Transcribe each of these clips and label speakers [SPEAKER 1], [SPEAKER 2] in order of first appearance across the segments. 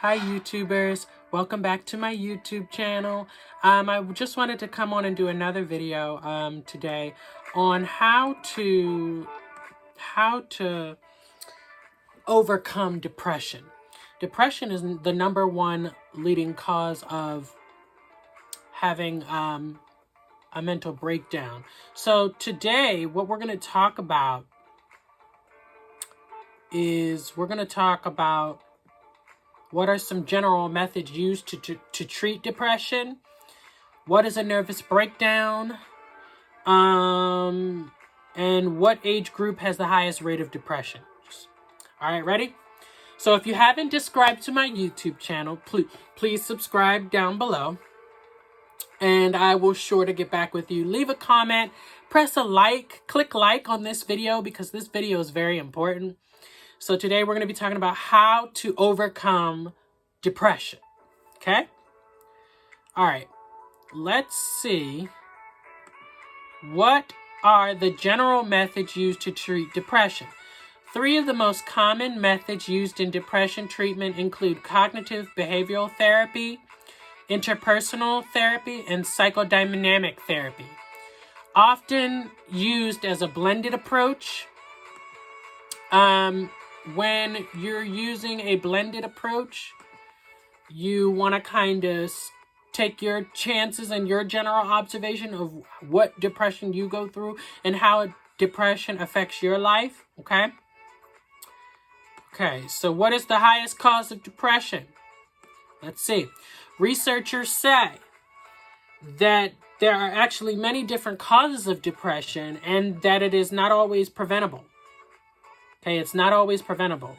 [SPEAKER 1] Hi YouTubers, welcome back to my YouTube channel. I just wanted to come on and do another video today on how to overcome depression. Depression is the number one leading cause of having a mental breakdown. So today what we're going to talk about is what are some general methods used to treat depression? What is a nervous breakdown? And what age group has the highest rate of depression? All right, ready? So if you haven't subscribed to my YouTube channel, please subscribe down below. And I will sure to get back with you. Leave a comment, press a like, click like on this video because this video is very important. So today we're going to be talking about how to overcome depression. Okay? All right. Let's see. What are the general methods used to treat depression? 3 of the most common methods used in depression treatment include cognitive behavioral therapy, interpersonal therapy, and psychodynamic therapy. Often used as a blended approach. When you're using a blended approach, you want to kind of take your chances and your general observation of what depression you go through and how depression affects your life, okay? Okay, so what is the highest cause of depression? Let's see. Researchers say that there are actually many different causes of depression and that it is not always preventable. Okay, it's not always preventable.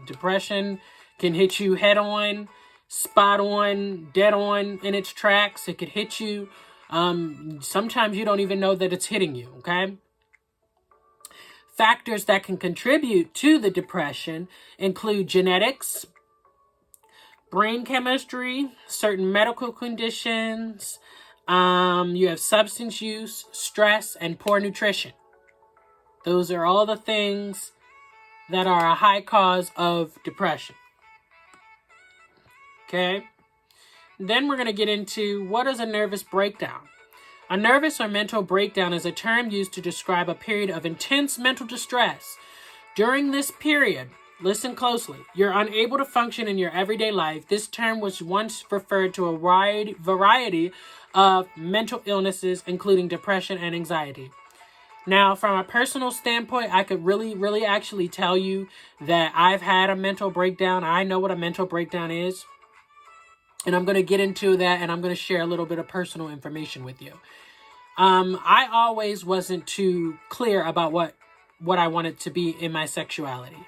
[SPEAKER 1] Depression can hit you head on, spot on, dead on in its tracks. It could hit you. Sometimes you don't even know that it's hitting you, okay? Factors that can contribute to the depression include genetics, brain chemistry, certain medical conditions. You have substance use, stress, and poor nutrition. Those are all the things that are a high cause of depression. Okay? Then we're going to get into what is a nervous breakdown. A nervous or mental breakdown is a term used to describe a period of intense mental distress. During this period, listen closely, you're unable to function in your everyday life. This term was once referred to a variety of mental illnesses, including depression and anxiety. Now, from a personal standpoint, I could really actually tell you that I've had a mental breakdown. I know what a mental breakdown is. And I'm going to get into that, and I'm going to share a little bit of personal information with you. I always wasn't too clear about what I wanted to be in my sexuality.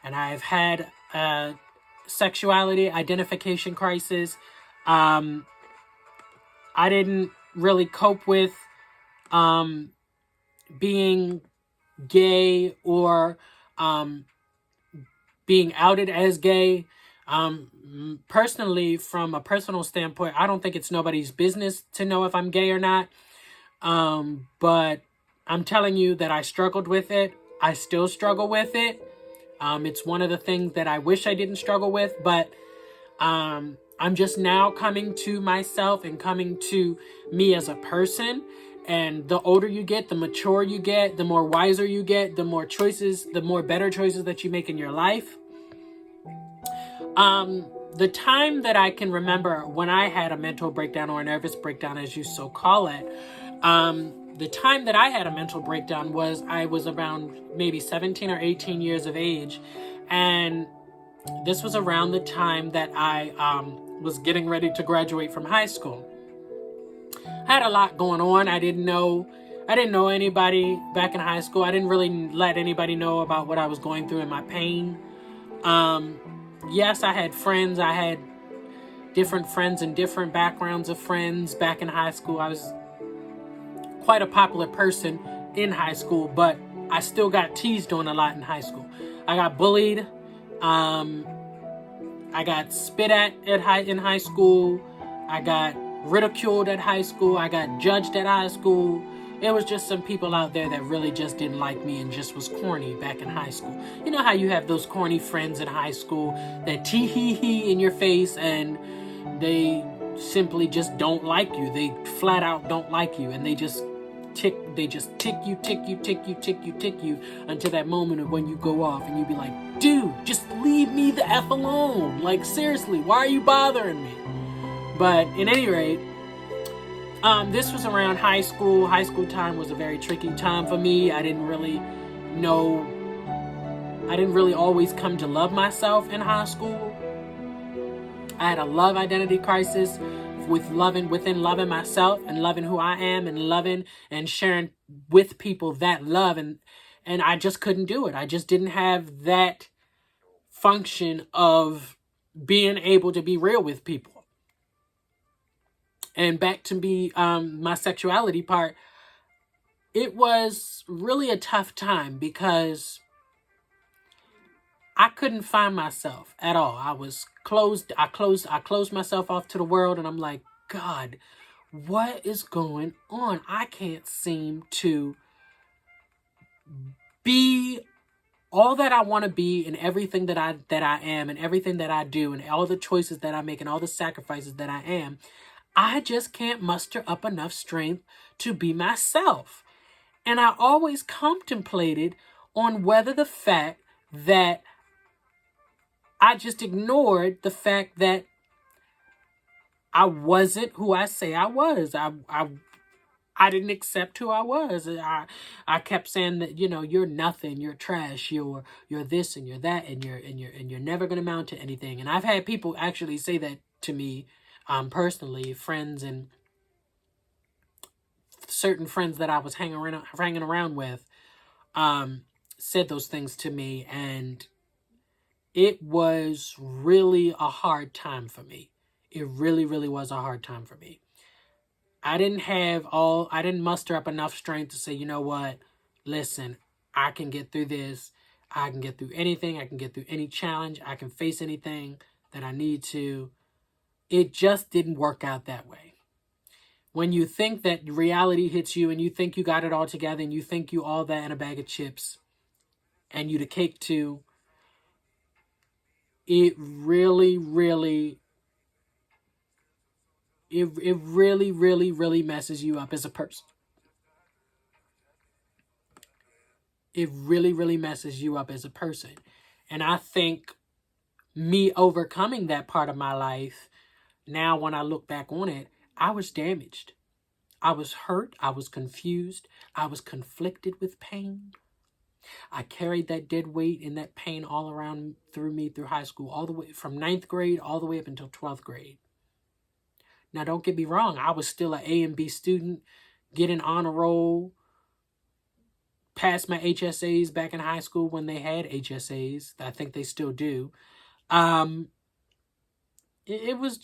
[SPEAKER 1] And I've had a sexuality identification crisis. I didn't really cope with being gay or being outed as gay. Personally, from a personal standpoint, I don't think it's nobody's business to know if I'm gay or not. But I'm telling you that I struggled with it. I still struggle with it. It's one of the things that I wish I didn't struggle with, but I'm just now coming to myself and coming to me as a person. And the older you get, the mature you get, the more wiser you get, the more better choices that you make in your life. The time that I can remember when I had a mental breakdown or a nervous breakdown, as you so call it, the time that I had a mental breakdown was I was around maybe 17 or 18 years of age. And this was around the time that I was getting ready to graduate from high school. I had a lot going on. I didn't know anybody back in high school. I didn't really let anybody know about what I was going through and my pain. Yes, I had friends. I had different friends and different backgrounds of friends back in high school. I was quite a popular person in high school, but I still got teased on a lot in high school. I got bullied. I got spit at in high school. I got ridiculed at high school. I got judged at high school. It was just some people out there that really just didn't like me and just was corny back in high school. You know how you have those corny friends in high school that tee hee hee in your face and they simply just don't like you. They flat out don't like you, and they just tick you until that moment of when you go off and you be like, dude, just leave me the F alone. Like, seriously, why are you bothering me? But at any rate, this was around high school. High school time was a very tricky time for me. I didn't really always come to love myself in high school. I had a love identity crisis within loving myself and loving who I am and loving and sharing with people that love, and I just couldn't do it. I just didn't have that function of being able to be real with people. And back to my sexuality part, it was really a tough time because I couldn't find myself at all. I was closed. I closed myself off to the world, and I'm like, God, what is going on? I can't seem to be all that I want to be, and everything that I am, and everything that I do, and all the choices that I make, and all the sacrifices that I am. I just can't muster up enough strength to be myself. And I always contemplated on whether the fact that I just ignored the fact that I wasn't who I say I was. I didn't accept who I was. I kept saying that, you're nothing, you're trash, you're this and you're that, and you're never gonna amount to anything. And I've had people actually say that to me, personally, friends and certain friends that I was hanging around with, said those things to me, and it was really a hard time for me. It really, really was a hard time for me. I didn't muster up enough strength to say, you know what, listen, I can get through this. I can get through anything. I can get through any challenge. I can face anything that I need to. It just didn't work out that way. When you think that reality hits you and you think you got it all together and you think you all that in a bag of chips and you the cake too, it really, really messes you up as a person. It really, really messes you up as a person. And I think me overcoming that part of my life, now when I look back on it, I was damaged. I was hurt. I was confused. I was conflicted with pain. I carried that dead weight and that pain all around through high school, all the way from 9th grade all the way up until 12th grade. Now, don't get me wrong. I was still an A and B student, getting on a roll, passed my HSAs back in high school when they had HSAs. I think they still do. It was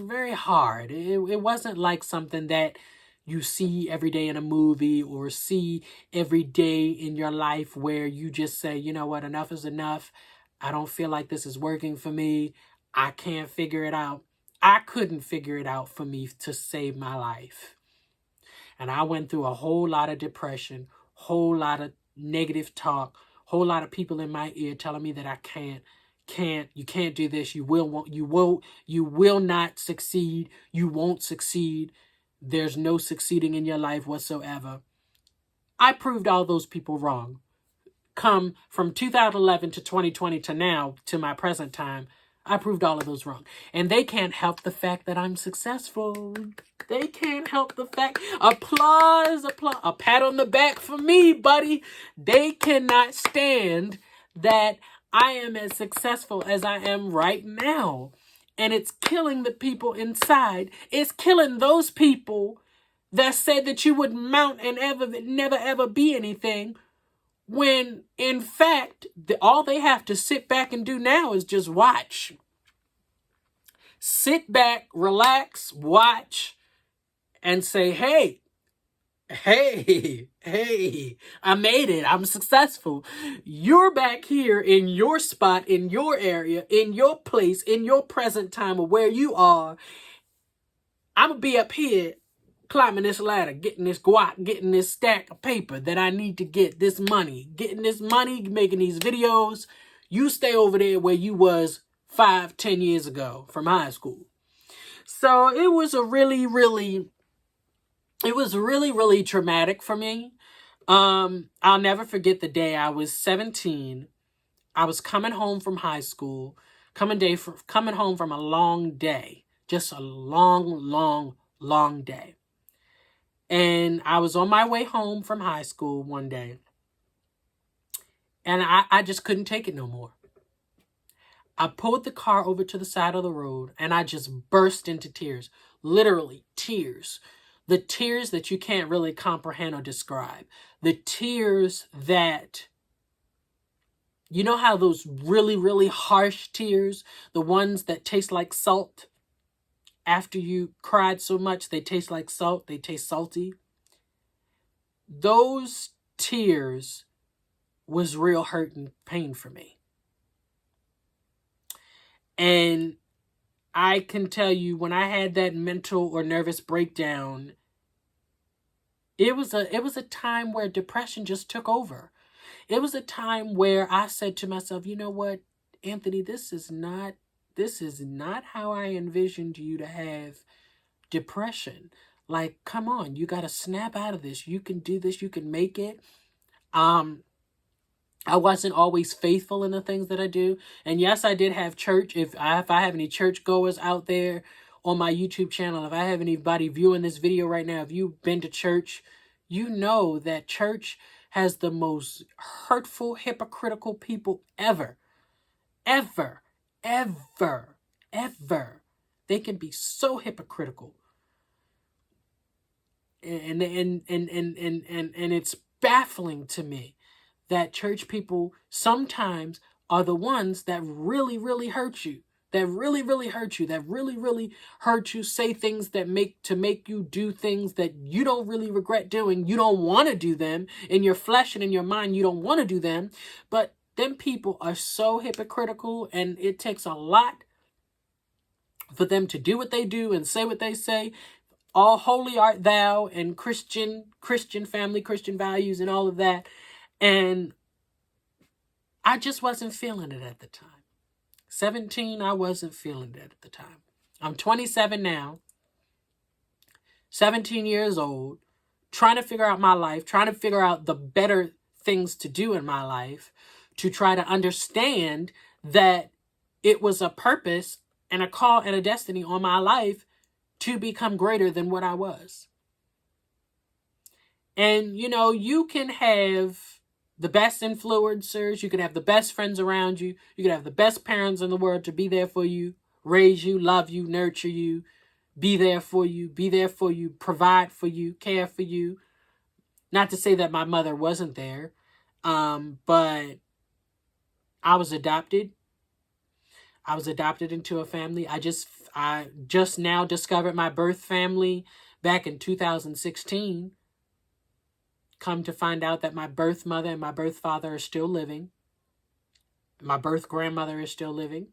[SPEAKER 1] very hard. It wasn't like something that you see every day in a movie or see every day in your life where you just say, you know what, enough is enough. I don't feel like this is working for me. I can't figure it out. I couldn't figure it out for me to save my life. And I went through a whole lot of depression, whole lot of negative talk, whole lot of people in my ear telling me that I you can't do this, you will not succeed, you won't succeed, there's no succeeding in your life whatsoever. I proved all those people wrong. Come from 2011 to 2020 to now, to my present time, I proved all of those wrong. And they can't help the fact that I'm successful. They can't help the fact. Applause. A pat on the back for me, buddy. They cannot stand that I am as successful as I am right now. And it's killing the people inside. It's killing those people that said that you would mount and never ever be anything. When, in fact, all they have to sit back and do now is just watch. Sit back, relax, watch, and say, hey, I made it. I'm successful. You're back here in your spot, in your area, in your place, in your present time of where you are. I'm going to be up here climbing this ladder, getting this guac, getting this stack of paper that I need to get, this money, getting this money, making these videos. You stay over there where you was 5-10 years ago from high school. So it was really traumatic for me. I'll never forget the day I was 17. I was coming home from high school, coming home from a long day, just a long day. And I was on my way home from high school one day, and I just couldn't take it no more. I pulled the car over to the side of the road, and I just burst into tears. Literally, tears. The tears that you can't really comprehend or describe. The tears that, you know how those really harsh tears, the ones that taste like salt, after you cried so much, they taste like salt, they taste salty. Those tears was real hurt and pain for me. And I can tell you, when I had that mental or nervous breakdown, it was a time where depression just took over. It was a time where I said to myself, you know what, Anthony, this is not how I envisioned you to have depression. Like, come on, you got to snap out of this. You can do this. You can make it. I wasn't always faithful in the things that I do. And yes, I did have church. If I have any church goers out there on my YouTube channel, if I have anybody viewing this video right now, if you've been to church, you know that church has the most hurtful, hypocritical people ever. Ever. They can be so hypocritical. And it's baffling to me that church people sometimes are the ones that really hurt you. That really hurt you. That really hurt you. Say things that make you do things that you don't really regret doing. You don't want to do them. In your flesh and in your mind, you don't want to do them. But them people are so hypocritical, and it takes a lot for them to do what they do and say what they say. All holy art thou, and Christian family, Christian values, and all of that. And I just wasn't feeling it at the time. 17, I wasn't feeling it at the time. I'm 27 now, 17 years old, trying to figure out my life, trying to figure out the better things to do in my life, to try to understand that it was a purpose and a call and a destiny on my life to become greater than what I was. And, you know, you can have the best influencers, you can have the best friends around you, you can have the best parents in the world to be there for you, raise you, love you, nurture you, be there for you, provide for you, care for you. Not to say that my mother wasn't there, but I was adopted. I was adopted into a family. I just now discovered my birth family back in 2016. Come to find out that my birth mother and my birth father are still living. My birth grandmother is still living.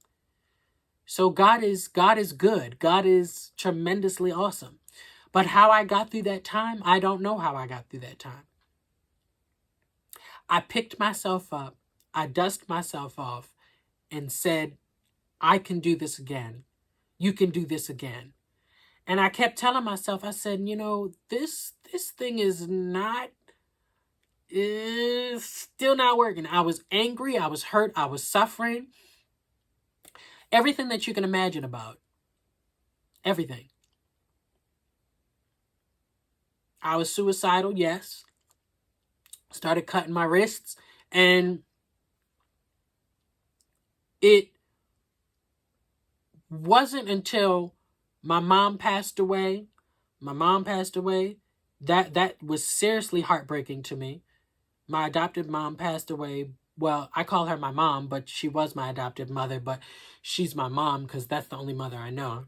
[SPEAKER 1] So God is good. God is tremendously awesome. But how I got through that time, I don't know how I got through that time. I picked myself up. I dusted myself off and said, I can do this again. You can do this again. And I kept telling myself, I said, you know, this thing is still not working. I was angry. I was hurt. I was suffering. Everything that you can imagine about. Everything. I was suicidal, yes. Started cutting my wrists. And it wasn't until my mom passed away. That was seriously heartbreaking to me. My adopted mom passed away. Well, I call her my mom, but she was my adopted mother, but she's my mom because that's the only mother I know.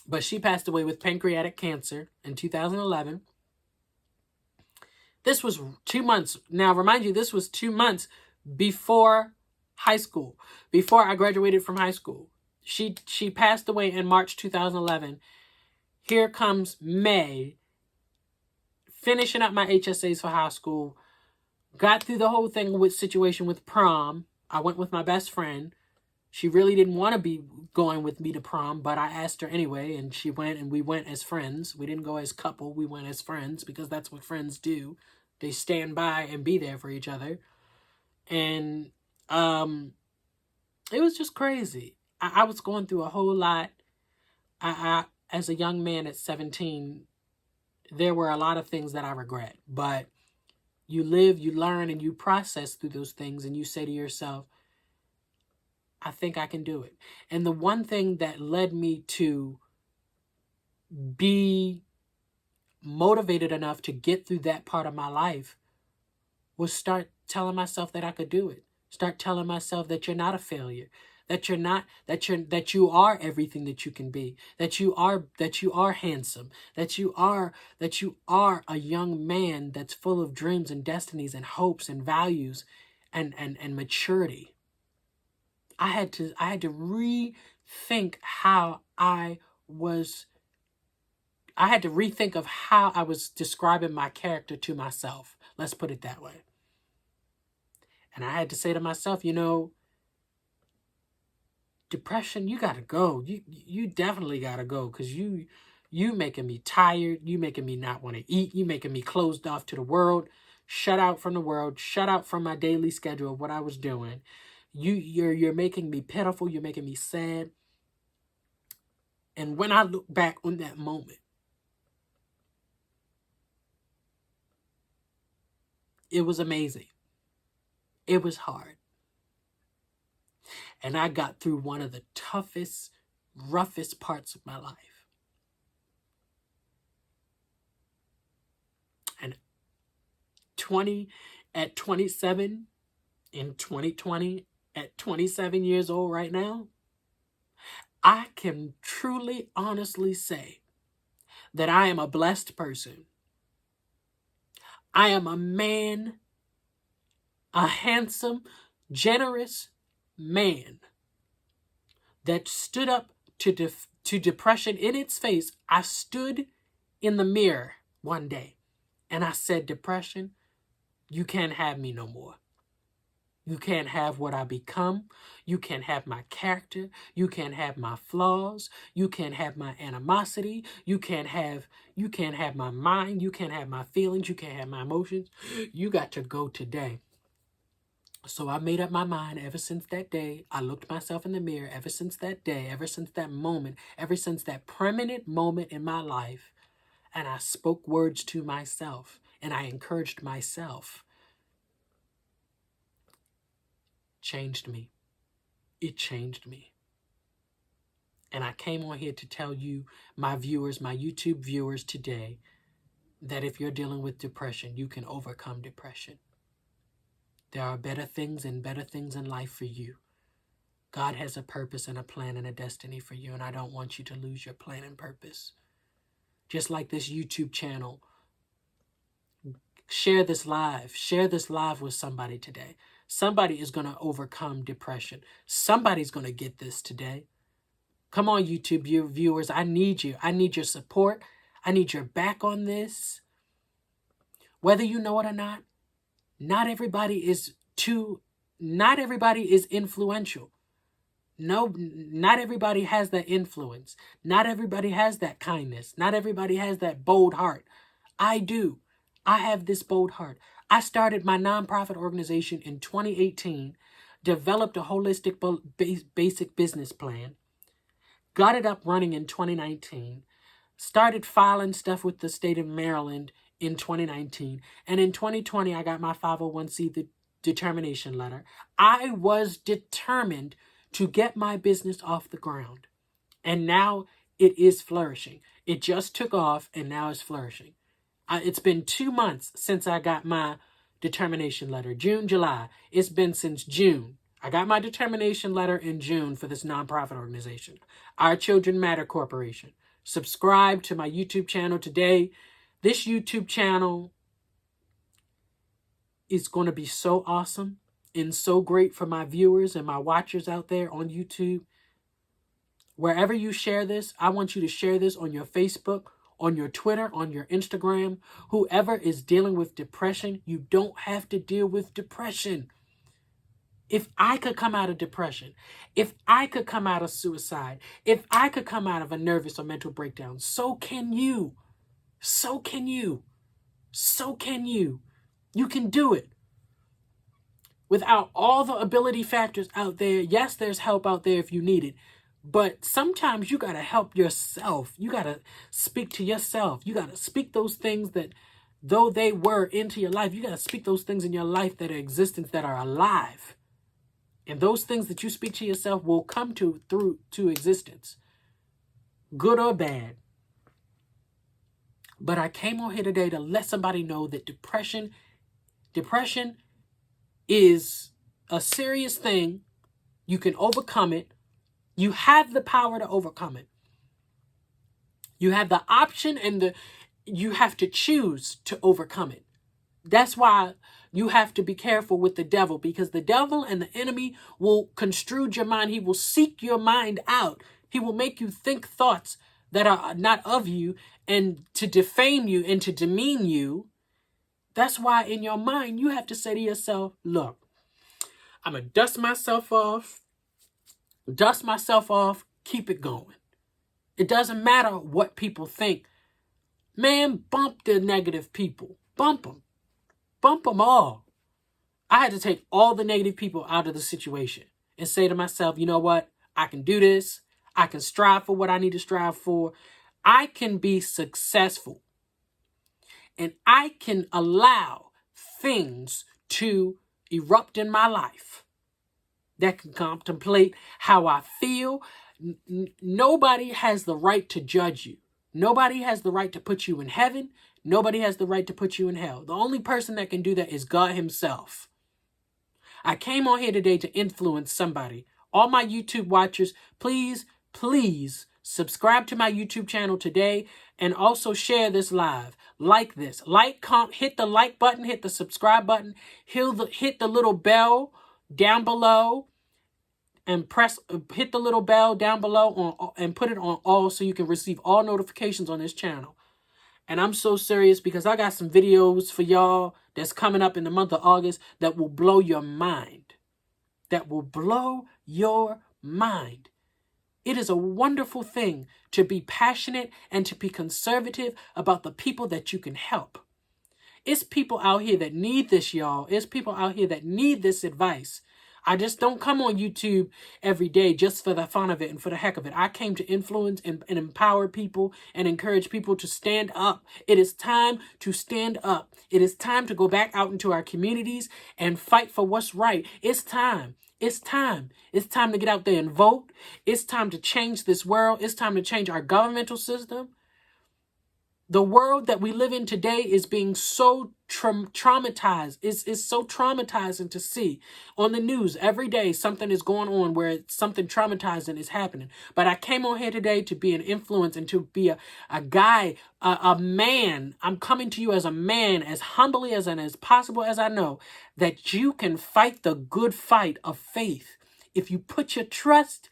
[SPEAKER 1] But she passed away with pancreatic cancer in 2011. This was 2 months. Now, remind you, this was 2 months before high school, before I graduated from high school. She passed away in March 2011. Here comes May, finishing up my HSAs for high school. Got through the whole thing with situation with prom. I went with my best friend. She really didn't want to be going with me to prom, but I asked her anyway, and she went, and we went as friends. We didn't go as couple. We went as friends because that's what friends do. They stand by and be there for each other. And it was just crazy. I was going through a whole lot. As a young man at 17, there were a lot of things that I regret. But you live, you learn, and you process through those things, and you say to yourself, I think I can do it. And the one thing that led me to be motivated enough to get through that part of my life was start telling myself that I could do it. Start telling myself that you're not a failure, that you are everything that you can be, that you are handsome, that you are a young man that's full of dreams and destinies and hopes and values and maturity. I had to rethink how I had to rethink of how I was describing my character to myself. Let's put it that way. And I had to say to myself, depression, you got to go. You definitely got to go, because you making me tired. You making me not want to eat. You making me closed off to the world, shut out from the world, shut out from my daily schedule of what I was doing. You're making me pitiful. You're making me sad. And when I look back on that moment, it was amazing. It was hard. And I got through one of the toughest, roughest parts of my life. And at 27, in 2020, at 27 years old right now, I can truly, honestly say that I am a blessed person. I am a man, a handsome, generous man that stood up to depression in its face. I stood in the mirror one day and I said, depression, you can't have me no more. You can't have what I become. You can't have my character. You can't have my flaws. You can't have my animosity. You can't have my mind. You can't have my feelings. You can't have my emotions. You got to go today. So I made up my mind ever since that day. I looked myself in the mirror ever since that day, ever since that moment, ever since that permanent moment in my life. And I spoke words to myself and I encouraged myself. Changed me. It changed me. And I came on here to tell you, my viewers, my YouTube viewers today, that if you're dealing with depression, you can overcome depression. There are better things in life for you. God has a purpose and a plan and a destiny for you, and I don't want you to lose your plan and purpose. Just like this YouTube channel, share this live with somebody today. Somebody is going to overcome depression. Somebody's going to get this today. Come on, YouTube viewers, I need you. I need your support. I need your back on this. Whether you know it or not, not everybody is influential. No, not everybody has that influence. Not everybody has that kindness. Not everybody has that bold heart. I do. I have this bold heart. I started my nonprofit organization in 2018, developed a holistic basic business plan, got it up running in 2019, started filing stuff with the state of Maryland in 2019, and in 2020, I got my 501c determination letter. I was determined to get my business off the ground, and now it is flourishing. It just took off, and now it's flourishing. It's been 2 months since I got my determination letter. June, July. It's been since June. I got my determination letter in June for this nonprofit organization, Our Children Matter Corporation. Subscribe to my YouTube channel today. This YouTube channel is going to be so awesome and so great for my viewers and my watchers out there on YouTube. Wherever you share this, I want you to share this on your Facebook, on your Twitter, on your Instagram. Whoever is dealing with depression, you don't have to deal with depression. If I could come out of depression, if I could come out of suicide, if I could come out of a nervous or mental breakdown, so can you. So can you. So can you. You can do it. Without all the ability factors out there, yes, there's help out there if you need it. But sometimes you got to help yourself. You got to speak to yourself. You got to speak those things that, though they were into your life, you got to speak those things in your life that are existence, that are alive. And those things that you speak to yourself will come through to existence, good or bad. But I came on here today to let somebody know that depression is a serious thing. You can overcome it. You have the power to overcome it. You have the option and you have to choose to overcome it. That's why you have to be careful with the devil, because the devil and the enemy will construe your mind. He will seek your mind out. He will make you think thoughts that are not of you and to defame you and to demean you. That's why in your mind, you have to say to yourself, look, I'm going to dust myself off, keep it going. It doesn't matter what people think. Man, bump the negative people. Bump them. Bump them all. I had to take all the negative people out of the situation and say to myself, you know what? I can do this. I can strive for what I need to strive for. I can be successful. And I can allow things to erupt in my life that can contemplate how I feel. Nobody has the right to judge you. Nobody has the right to put you in heaven. Nobody has the right to put you in hell. The only person that can do that is God himself. I came on here today to influence somebody. All my YouTube watchers, please subscribe to my YouTube channel today and also share this live. Like this. Hit the like button, hit the subscribe button, hit the little bell down below and hit the little bell down below and put it on all so you can receive all notifications on this channel. And I'm so serious because I got some videos for y'all that's coming up in the month of August that will blow your mind. That will blow your mind. It is a wonderful thing to be passionate and to be conservative about the people that you can help. It's people out here that need this, y'all. It's people out here that need this advice. I just don't come on YouTube every day just for the fun of it and for the heck of it. I came to influence and empower people and encourage people to stand up. It is time to stand up. It is time to go back out into our communities and fight for what's right. It's time. It's time. It's time to get out there and vote. It's time to change this world. It's time to change our governmental system. The world that we live in today is being so traumatized. It's so traumatizing to see on the news every day. Something is going on where something traumatizing is happening. But I came on here today to be an influence and to be a guy, a man. I'm coming to you as a man, as humbly and as possible as I know, that you can fight the good fight of faith. If you put your trust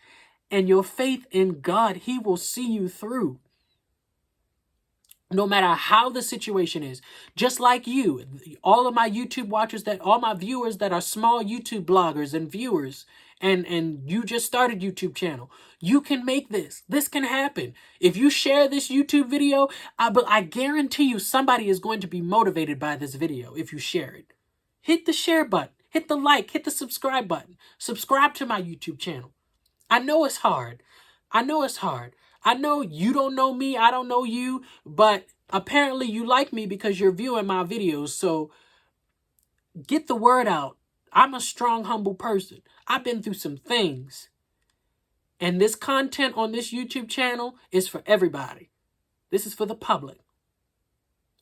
[SPEAKER 1] and your faith in God, he will see you through. No matter how the situation is, just like you, all of my YouTube watchers, all my viewers that are small YouTube bloggers and viewers, and you just started YouTube channel, you can make this. This can happen. If you share this YouTube video, I guarantee you somebody is going to be motivated by this video if you share it. Hit the share button, hit the like, hit the subscribe button. Subscribe to my YouTube channel. I know it's hard. I know you don't know me, I don't know you, but apparently you like me because you're viewing my videos. So get the word out. I'm a strong, humble person. I've been through some things. And this content on this YouTube channel is for everybody. This is for the public.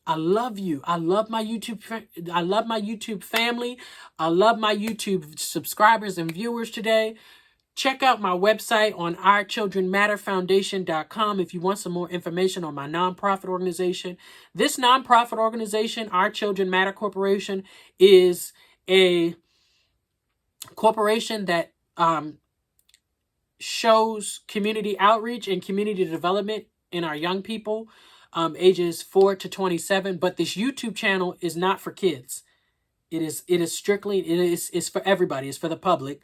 [SPEAKER 1] I love you. I love my YouTube family. I love my YouTube subscribers and viewers today. Check out my website on OurChildrenMatterFoundation.com if you want some more information on my nonprofit organization. This nonprofit organization, Our Children Matter Corporation, is a corporation that shows community outreach and community development in our young people, ages 4 to 27. But this YouTube channel is not for kids. It is strictly, it's for everybody. It's for the public.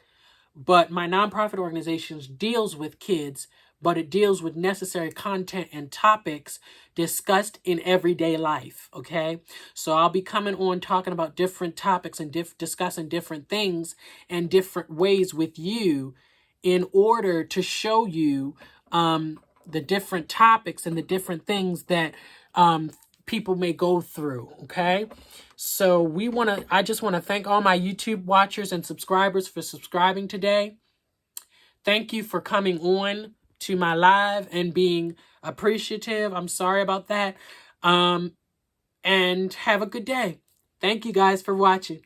[SPEAKER 1] But my nonprofit organization deals with kids, but it deals with necessary content and topics discussed in everyday life. Okay, so I'll be coming on talking about different topics and discussing different things and different ways with you, in order to show you the different topics and the different things that people may go through. Okay, so I just want to thank all my YouTube watchers and subscribers for subscribing today. Thank you for coming on to my live and being appreciative. I'm sorry about that. And have a good day. Thank you guys for watching.